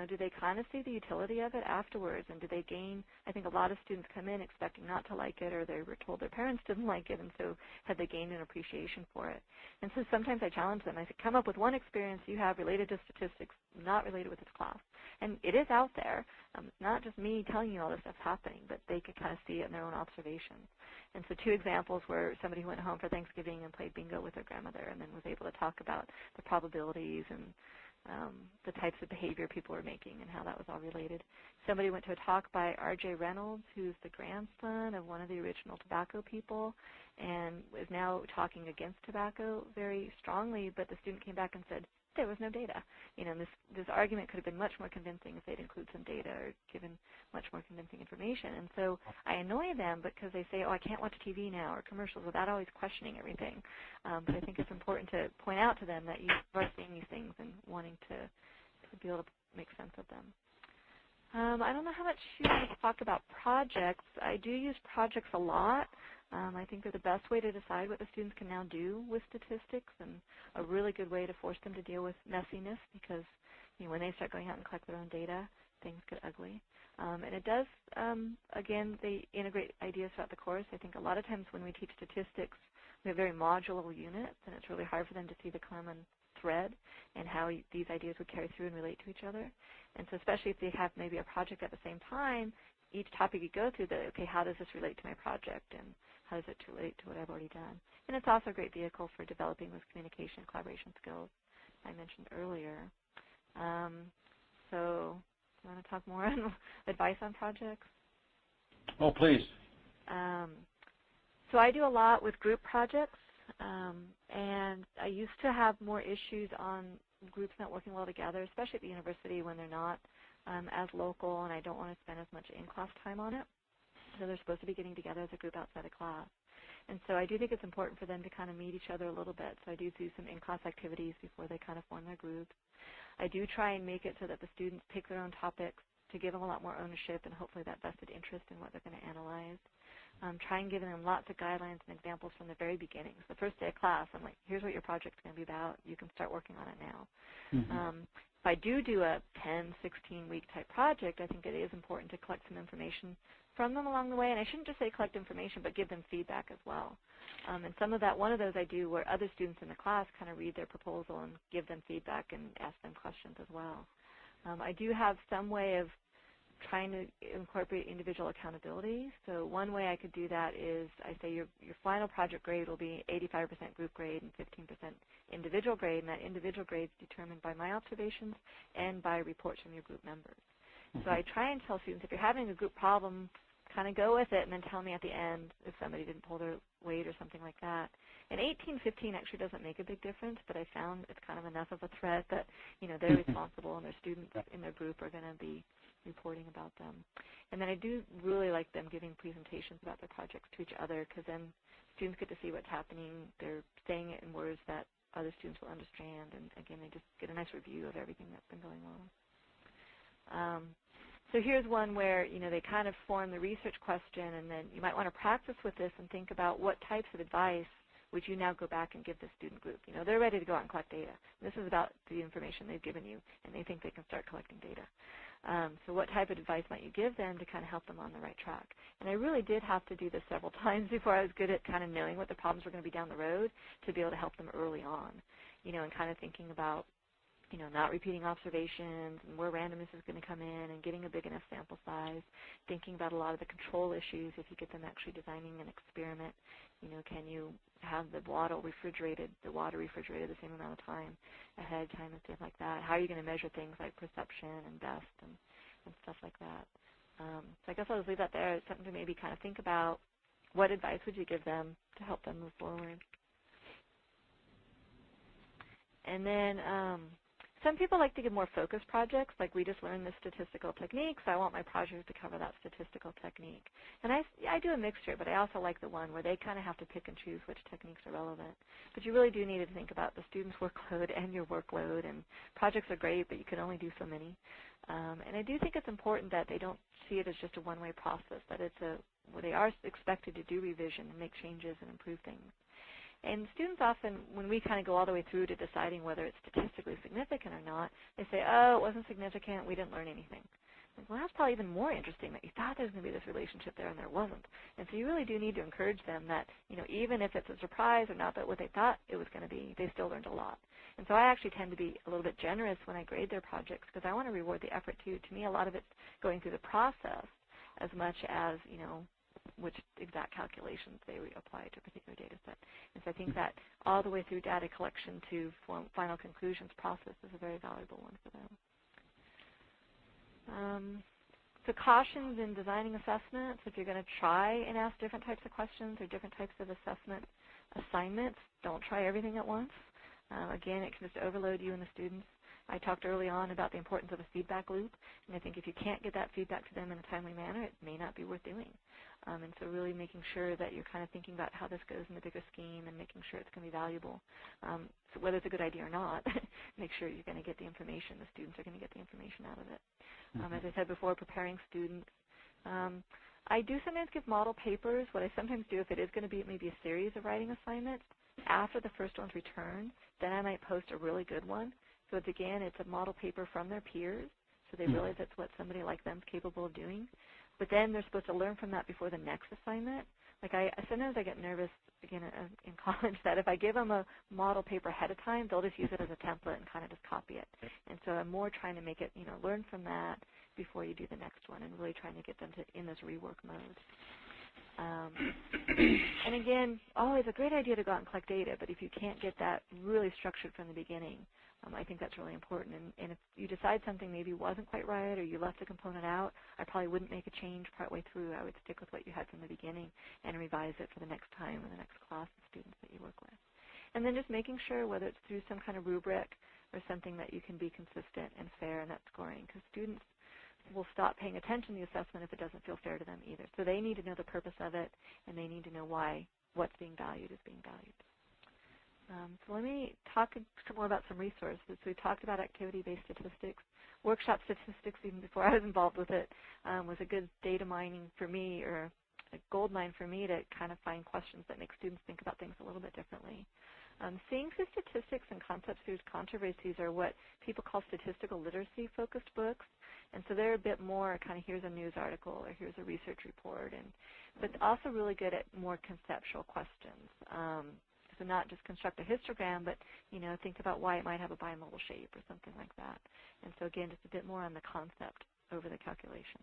do they kind of see the utility of it afterwards, and do they gain? I think a lot of students come in expecting not to like it, or they were told their parents didn't like it, and so have they gained an appreciation for it? And so sometimes I challenge them. I say, come up with one experience you have related to statistics, not related with this class. And it is out there. It's not just me telling you all this stuff's happening, but they could kind of see it in their own observations. And so 2 examples were somebody who went home for Thanksgiving and played bingo with their grandmother, and then was able to talk about the probabilities and the types of behavior people were making and how that was all related. Somebody went to a talk by R.J. Reynolds, who's the grandson of one of the original tobacco people, and is now talking against tobacco very strongly, but the student came back and said, there was no data. This argument could have been much more convincing if they'd include some data or given much more convincing information. And so I annoy them because they say, oh, I can't watch TV now or commercials, without always questioning everything. But I think it's important to point out to them that you are seeing these things and wanting to be able to make sense of them. I don't know how much you want to talk about projects. I do use projects a lot. I think they're the best way to decide what the students can now do with statistics, and a really good way to force them to deal with messiness, because when they start going out and collect their own data, things get ugly. And it does, again, they integrate ideas throughout the course. I think a lot of times when we teach statistics, we have very modular units, and it's really hard for them to see the common thread and how these ideas would carry through and relate to each other. And so especially if they have maybe a project at the same time, each topic you go through, okay, how does this relate to my project, and how does it relate to what I've already done? And it's also a great vehicle for developing those communication and collaboration skills I mentioned earlier. So do you want to talk more on advice on projects? Oh, please. So I do a lot with group projects, and I used to have more issues on groups not working well together, especially at the university when they're not as local, and I don't want to spend as much in-class time on it. So they're supposed to be getting together as a group outside of class. And so I do think it's important for them to kind of meet each other a little bit. So I do some in-class activities before they kind of form their groups. I do try and make it so that the students pick their own topics to give them a lot more ownership and hopefully that vested interest in what they're going to analyze. Try and give them lots of guidelines and examples from the very beginning. So the first day of class, I'm like, here's what your project's going to be about. You can start working on it now. If I do a 10, 16-week type project, I think it is important to collect some information from them along the way. And I shouldn't just say collect information, but give them feedback as well. And some of that, one of those I do where other students in the class kind of read their proposal and give them feedback and ask them questions as well. I do have some way of trying to incorporate individual accountability. So one way I could do that is I say your final project grade will be 85% group grade and 15% individual grade, and that individual grade is determined by my observations and by reports from your group members. So I try and tell students, if you're having a group problem, kind of go with it and then tell me at the end if somebody didn't pull their weight or something like that. And 18-15 actually doesn't make a big difference, but I found it's kind of enough of a threat that, they're responsible and their students in their group are going to be reporting about them. And then I do really like them giving presentations about their projects to each other, because then students get to see what's happening. They're saying it in words that other students will understand, and again, they just get a nice review of everything that's been going on. So here's one where, they kind of form the research question, and then you might want to practice with this and think about what types of advice would you now go back and give the student group? You know, they're ready to go out and collect data. This is about the information they've given you, and they think they can start collecting data. So what type of advice might you give them to kind of help them on the right track? And I really did have to do this several times before I was good at kind of knowing what the problems were going to be down the road to be able to help them early on, you know, and kind of thinking about, you know, not repeating observations and where randomness is going to come in and getting a big enough sample size, thinking about a lot of the control issues if you get them actually designing an experiment. You know, can you have the water refrigerated the same amount of time ahead of time and stuff like that? How are you going to measure things like perception and dust and stuff like that? So I guess I'll just leave that there. It's something to maybe kind of think about. What advice would you give them to help them move forward? And then some people like to give more focused projects, like we just learned this statistical technique, so I want my project to cover that statistical technique. And I do a mixture, but I also like the one where they kind of have to pick and choose which techniques are relevant. But you really do need to think about the student's workload and your workload, and projects are great, but you can only do so many. And I do think it's important that they don't see it as just a one-way process, that it's where they are expected to do revision and make changes and improve things. And students often, when we kind of go all the way through to deciding whether it's statistically significant or not, they say, oh, it wasn't significant, we didn't learn anything. Like, well, that's probably even more interesting that you thought there was going to be this relationship there and there wasn't. And so you really do need to encourage them that, you know, even if it's a surprise or not that what they thought it was going to be, they still learned a lot. And so I actually tend to be a little bit generous when I grade their projects because I want to reward the effort too. To me, a lot of it's going through the process as much as, you know, which exact calculations they apply to a particular data set. And so I think that all the way through data collection to final conclusions process is a very valuable one for them. So cautions in designing assessments, if you're going to try and ask different types of questions or different types of assessment assignments, don't try everything at once. Again, it can just overload you and the students. I talked early on about the importance of a feedback loop, and I think if you can't get that feedback to them in a timely manner, it may not be worth doing. And so really making sure that you're kind of thinking about how this goes in the bigger scheme and making sure it's going to be valuable. So whether it's a good idea or not, make sure you're going to get the information. The students are going to get the information out of it. As I said before, preparing students. I do sometimes give model papers. What I sometimes do, if it is going to be maybe a series of writing assignments, after the first one's returned, then I might post a really good one. So it's, again, it's a model paper from their peers, so they realize that's what somebody like them is capable of doing. But then they're supposed to learn from that before the next assignment. Like sometimes I get nervous, again, in college, that if I give them a model paper ahead of time, they'll just use it as a template and kind of just copy it. And so I'm more trying to make it, you know, learn from that before you do the next one and really trying to get them in this rework mode. And again, always a great idea to go out and collect data, but if you can't get that really structured from the beginning, I think that's really important. And if you decide something maybe wasn't quite right or you left a component out, I probably wouldn't make a change partway through. I would stick with what you had from the beginning and revise it for the next time or the next class of students that you work with. And then just making sure, whether it's through some kind of rubric or something, that you can be consistent and fair in that scoring, because students will stop paying attention to the assessment if it doesn't feel fair to them either. So they need to know the purpose of it, and they need to know why what's being valued is being valued. So let me talk some more about some resources. So we talked about activity-based statistics. Workshop statistics, even before I was involved with it, was a good data mining for me, or a gold mine for me, to kind of find questions that make students think about things a little bit differently. Seeing through statistics and concepts through controversies are what people call statistical literacy-focused books. And so they're a bit more kind of, here's a news article or here's a research report, but also really good at more conceptual questions. So not just construct a histogram, but, you know, think about why it might have a bimodal shape or something like that. And so again, just a bit more on the concept over the calculation.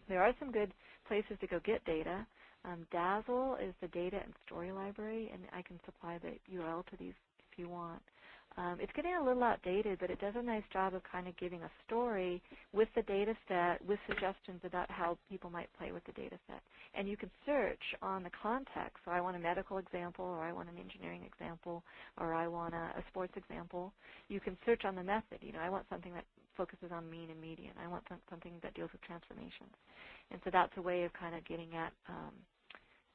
There are some good places to go get data. Dazzle is the data and story library, and I can supply the URL to these if you want. It's getting a little outdated, but it does a nice job of kind of giving a story with the data set, with suggestions about how people might play with the data set. And you can search on the context. So I want a medical example, or I want an engineering example, or I want a sports example. You can search on the method. You know, I want something that focuses on mean and median. I want something that deals with transformations. And so that's a way of kind of getting at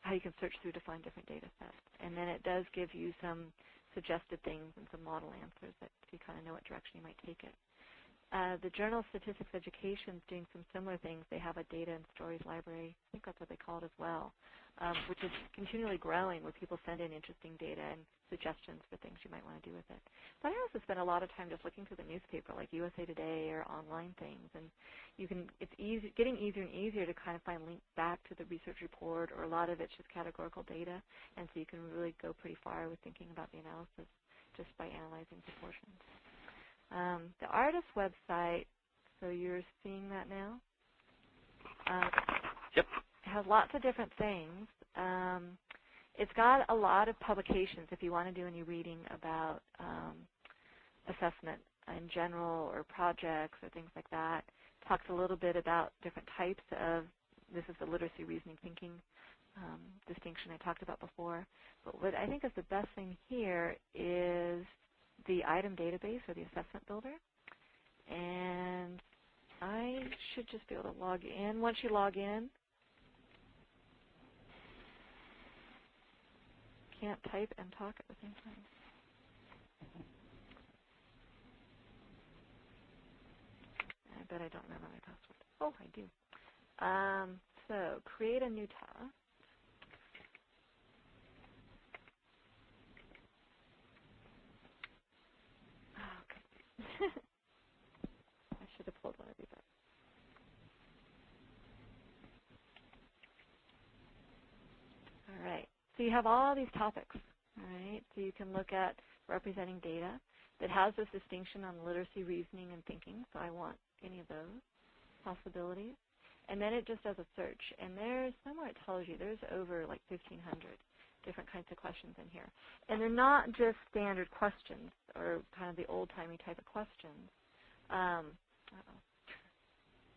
how you can search through to find different data sets. And then it does give you some suggested things and some model answers that you kind of know what direction you might take it. The Journal of Statistics Education is doing some similar things. They have a data and stories library. I think that's what they call it as well, which is continually growing, where people send in interesting data and suggestions for things you might want to do with it. But I also spend a lot of time just looking through the newspaper, like USA Today or online things, and it's getting easier and easier to kind of find links back to the research report, or a lot of it's just categorical data, and so you can really go pretty far with thinking about the analysis just by analyzing proportions. The artist website, so you're seeing that now? Yep. Has lots of different things. It's got a lot of publications if you want to do any reading about assessment in general, or projects or things like that. Talks a little bit about different types of, this is the literacy, reasoning, thinking distinction I talked about before. But what I think is the best thing here is the item database, or the assessment builder. And I should just be able to log in. Once you log in, can't type and talk at the same time. I bet I don't remember my password. Oh, I do. So create a new tab. Okay. I should have pulled one of these up. All right. So you have all these topics. All right. So you can look at representing data that has this distinction on literacy, reasoning, and thinking. So I want any of those possibilities. And then it just does a search. And there's somewhere it tells you there's over like 1,500 different kinds of questions in here. And they're not just standard questions, or kind of the old-timey type of questions. I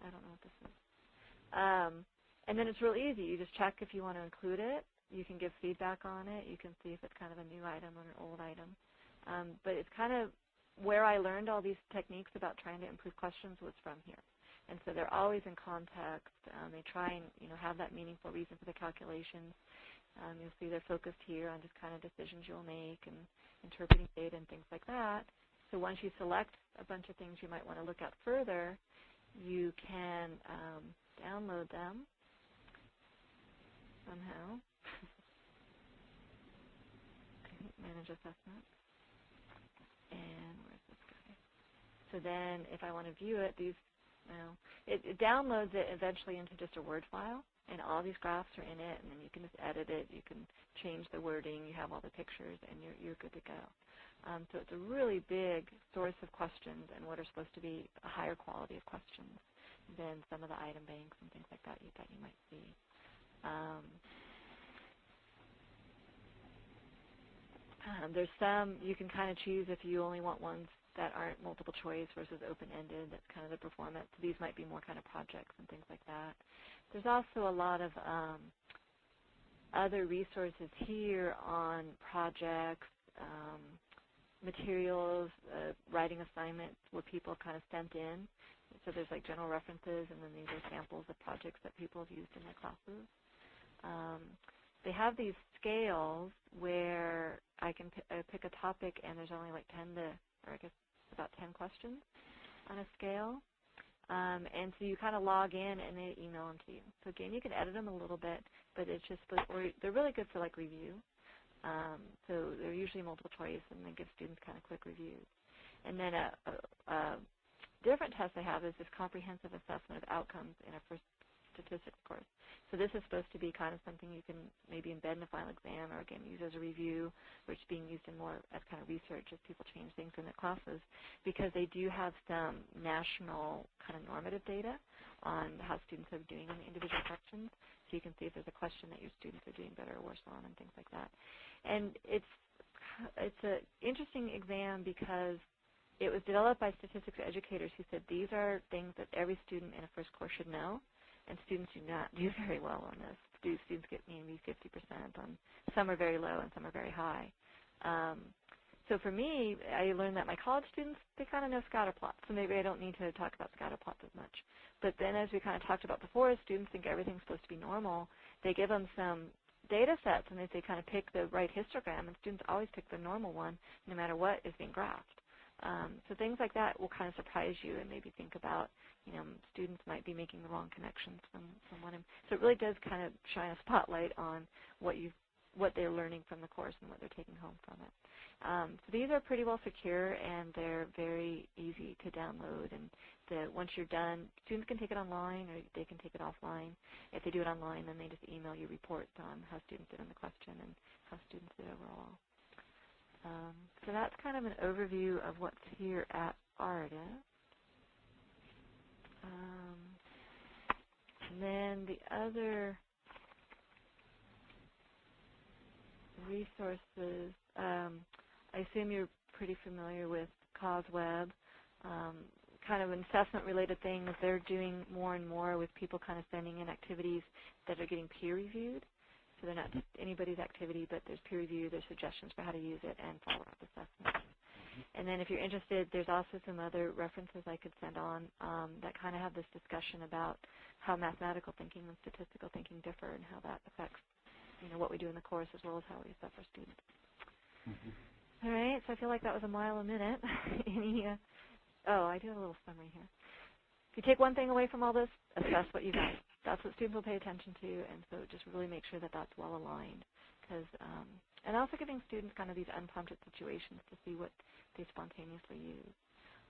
don't know what this is. And then it's real easy. You just check if you want to include it. You can give feedback on it. You can see if it's kind of a new item or an old item. But it's kind of where I learned all these techniques about trying to improve questions was from here. And so they're always in context. They try and have that meaningful reason for the calculations. You'll see they're focused here on just kind of decisions you'll make and interpreting data and things like that. So once you select a bunch of things you might want to look at further, you can download them somehow. Manage assessment. And where's this guy? So then if I want to view it, it downloads it eventually into just a Word file. And all these graphs are in it, and then you can just edit it. You can change the wording. You have all the pictures, and you're good to go. So it's a really big source of questions, and what are supposed to be a higher quality of questions than some of the item banks and things like that you might see. There's some you can kind of choose if you only want ones that aren't multiple choice versus open-ended. That's kind of the performance. These might be more kind of projects and things like that. There's also a lot of other resources here on projects, materials, writing assignments where people kind of sent in. So there's like general references, and then these are samples of projects that people have used in their classes. They have these scales where I can pick a topic, and there's only like 10 about 10 questions on a scale. And so you kind of log in, and they email them to you. So again, you can edit them a little bit, but it's just, or they're really good for like review. So they're usually multiple choice, and they give students kind of quick reviews. And then a different test they have is this comprehensive assessment of outcomes in a first statistics course. So this is supposed to be kind of something you can maybe embed in a final exam, or again use as a review, which is being used in more as kind of research as people change things in their classes, because they do have some national kind of normative data on how students are doing in the individual sections. So you can see if there's a question that your students are doing better or worse on and things like that. And it's an interesting exam because it was developed by statistics educators who said these are things that every student in a first course should know. And students do not do very well on this. Students get maybe 50% on. Some are very low and some are very high. So for me, I learned that my college students, they kind of know scatter plots. So maybe I don't need to talk about scatter plots as much. But then as we kind of talked about before, students think everything's supposed to be normal. They give them some data sets, and they kind of pick the right histogram. And students always pick the normal one no matter what is being graphed. So things like that will kind of surprise you and maybe think about, students might be making the wrong connections from one. So it really does kind of shine a spotlight on what they're learning from the course and what they're taking home from it. So these are pretty well secure, and they're very easy to download. And once you're done, students can take it online or they can take it offline. If they do it online, then they just email you reports on how students did on the question and how students did overall. So that's kind of an overview of what's here at ARDIS. And then the other resources, I assume you're pretty familiar with CAUSEWeb. Kind of an assessment-related thing is they're doing more and more with people kind of sending in activities that are getting peer-reviewed. So they're not just anybody's activity, but there's peer review, there's suggestions for how to use it, and follow-up assessments. And then if you're interested, there's also some other references I could send on that kind of have this discussion about how mathematical thinking and statistical thinking differ and how that affects what we do in the course as well as how we assess our students. All right, so I feel like that was a mile a minute. I do have a little summary here. If you take one thing away from all this, assess what you got. That's what students will pay attention to, and so just really make sure that that's well aligned. And also giving students kind of these unprompted situations to see what they spontaneously use.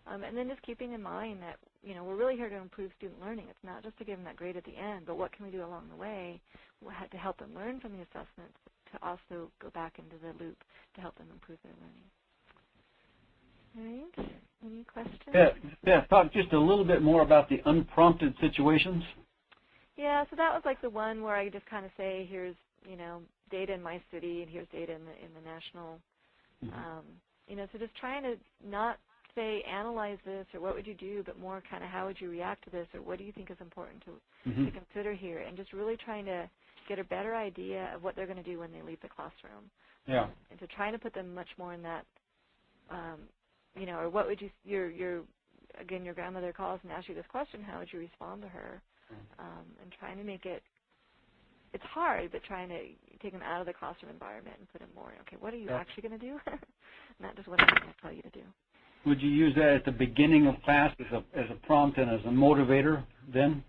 And then just keeping in mind that, we're really here to improve student learning. It's not just to give them that grade at the end, but what can we do along the way to help them learn from the assessments, to also go back into the loop to help them improve their learning. All right, any questions? Beth, talk just a little bit more about the unprompted situations. Yeah, so that was like the one where I just kind of say, here's, data in my city, and here's data in the national, so just trying to not say analyze this or what would you do, but more kind of how would you react to this or what do you think is important to consider here, and just really trying to get a better idea of what they're going to do when they leave the classroom. Yeah. And so trying to put them much more in that, or what would you, again, your grandmother calls and asks you this question, how would you respond to her? And trying to make it, it's hard, but trying to take them out of the classroom environment and put them more, okay, what are you actually going to do? Not just what I'm going to tell you to do. Would you use that at the beginning of class as a prompt and as a motivator then?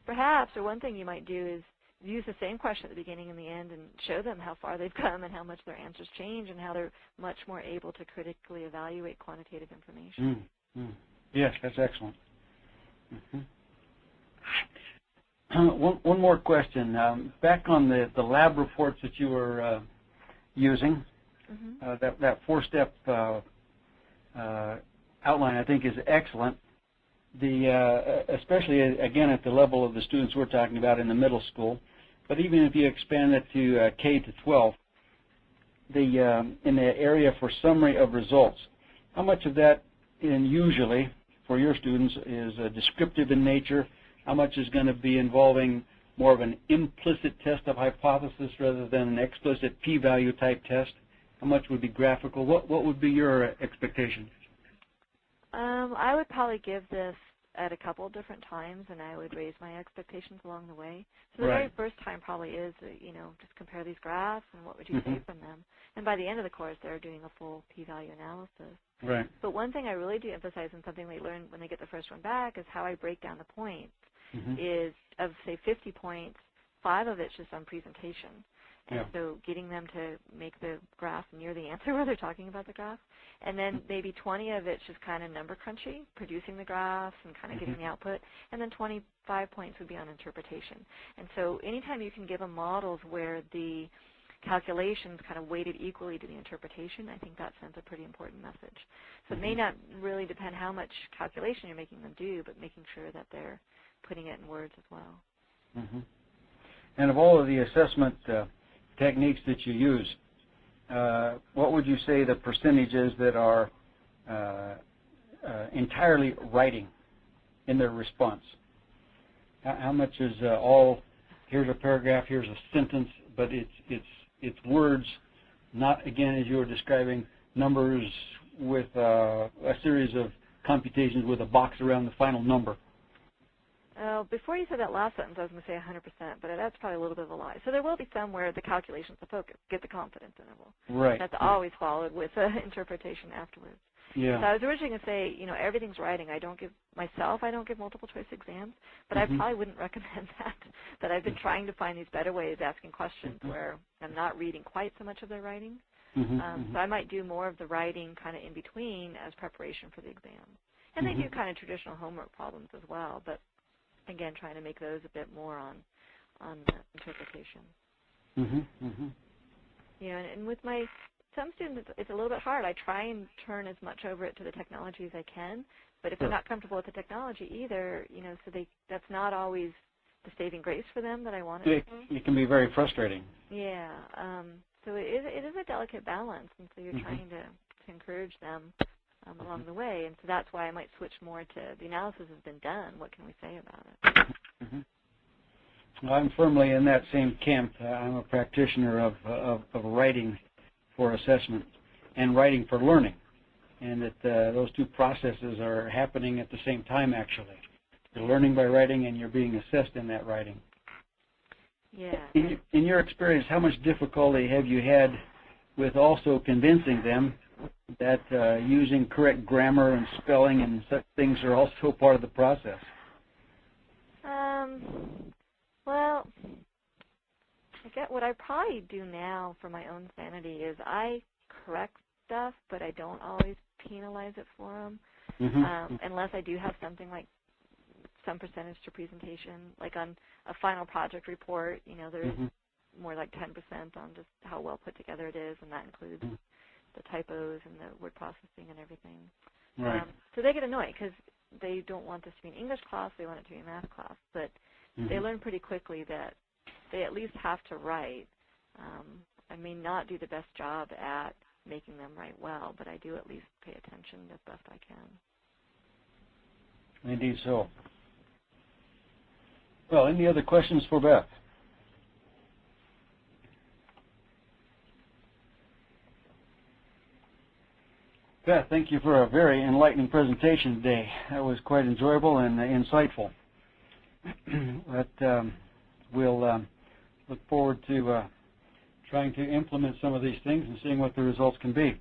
Perhaps, or one thing you might do is use the same question at the beginning and the end and show them how far they've come and how much their answers change and how they're much more able to critically evaluate quantitative information. Yes, that's excellent. One more question. Back on the lab reports that you were using, that four-step outline I think is excellent. Especially again at the level of the students we're talking about in the middle school, but even if you expand it to K to 12, in the area for summary of results, how much of that, usually for your students, is descriptive in nature? How much is going to be involving more of an implicit test of hypothesis rather than an explicit p-value type test? How much would be graphical? What would be your expectation? I would probably give this at a couple of different times, and I would raise my expectations along the way. So the very first time probably is, just compare these graphs and what would you say from them. And by the end of the course, they're doing a full p-value analysis. Right. But one thing I really do emphasize, and something they learn when they get the first one back, is how I break down the points. Is of, say, 50 points, 5 of it's just on presentation. And so getting them to make the graph near the answer where they're talking about the graph. And then maybe 20 of it's just kind of number crunchy, producing the graphs and kind of getting the output. And then 25 points would be on interpretation. And so anytime you can give them models where the calculations kind of weighted equally to the interpretation, I think that sends a pretty important message. So it may not really depend how much calculation you're making them do, but making sure that they're putting it in words as well. And of all of the assessment techniques that you use, what would you say the percentage is that are entirely writing in their response? How much is all, here's a paragraph, here's a sentence, but it's words, not, again, as you were describing, numbers with a series of computations with a box around the final number? Before you said that last sentence, I was going to say 100%, but that's probably a little bit of a lie. So there will be some where the calculation's the focus, get the confidence interval. Right. That's always followed with interpretation afterwards. Yeah. So I was originally going to say, everything's writing. I don't give multiple choice exams, but I probably wouldn't recommend that I've been trying to find these better ways of asking questions where I'm not reading quite so much of their writing. So I might do more of the writing kind of in between as preparation for the exam. And they do kind of traditional homework problems as well, but again, trying to make those a bit more on the interpretation. And with some students, it's a little bit hard. I try and turn as much over it to the technology as I can, but if they're not comfortable with the technology either, so that's not always the saving grace for them that I want it to be. It can be very frustrating. Yeah. So it is a delicate balance, and so you're trying to encourage them along the way, and so that's why I might switch more to the analysis has been done. What can we say about it? Well, I'm firmly in that same camp. I'm a practitioner of writing for assessment and writing for learning, and that those two processes are happening at the same time, actually. You're learning by writing, and you're being assessed in that writing. Yeah. In your experience, how much difficulty have you had with also convincing them that using correct grammar and spelling and such things are also part of the process? Well, I get what I probably do now for my own sanity is I correct stuff, but I don't always penalize it for them, unless I do have something like some percentage to presentation, like on a final project report. There's more like 10% on just how well put together it is, and that includes the typos and the word processing and everything. Right. So they get annoyed because they don't want this to be an English class, they want it to be a math class, but they learn pretty quickly that they at least have to write. I may not do the best job at making them write well, but I do at least pay attention as best I can. Indeed so. Well, any other questions for Beth? Beth, thank you for a very enlightening presentation today. That was quite enjoyable and insightful. But we'll look forward to trying to implement some of these things and seeing what the results can be.